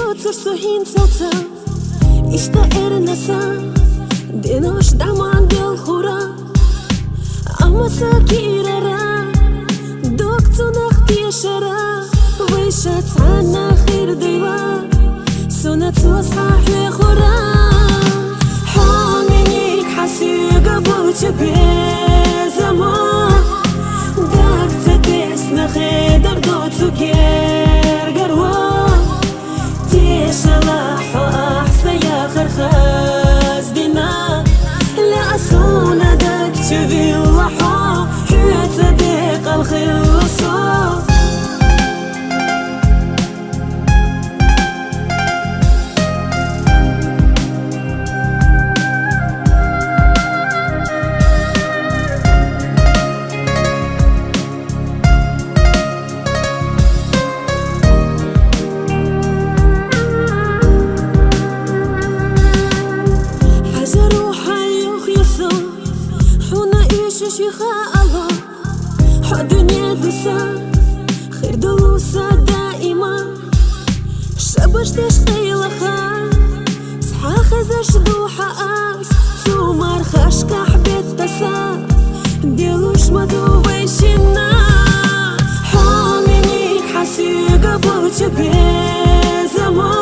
Cur suhin celca Ishte erë nësa Dino është daman del khura Ama sa kirara Dok cu në khti shara Vajsha ca në khir dejva Suna cu asahli khura Hamenik hasiga buqë bezama Dak të tes në khedar do cu gergarwa صلاح وأحسن يا خرخاز دينا لا أسونا داك تبي اللحا حياة صديق الخلصة شيخة الله حق دنيا دوسا خير دوسا دائما شبش تشقي لخا صحا خزش دوحة آس سومار خشكا حبيت تسا ديلوش مدو ويشنا حامينيك حسيقا بوچ بيزما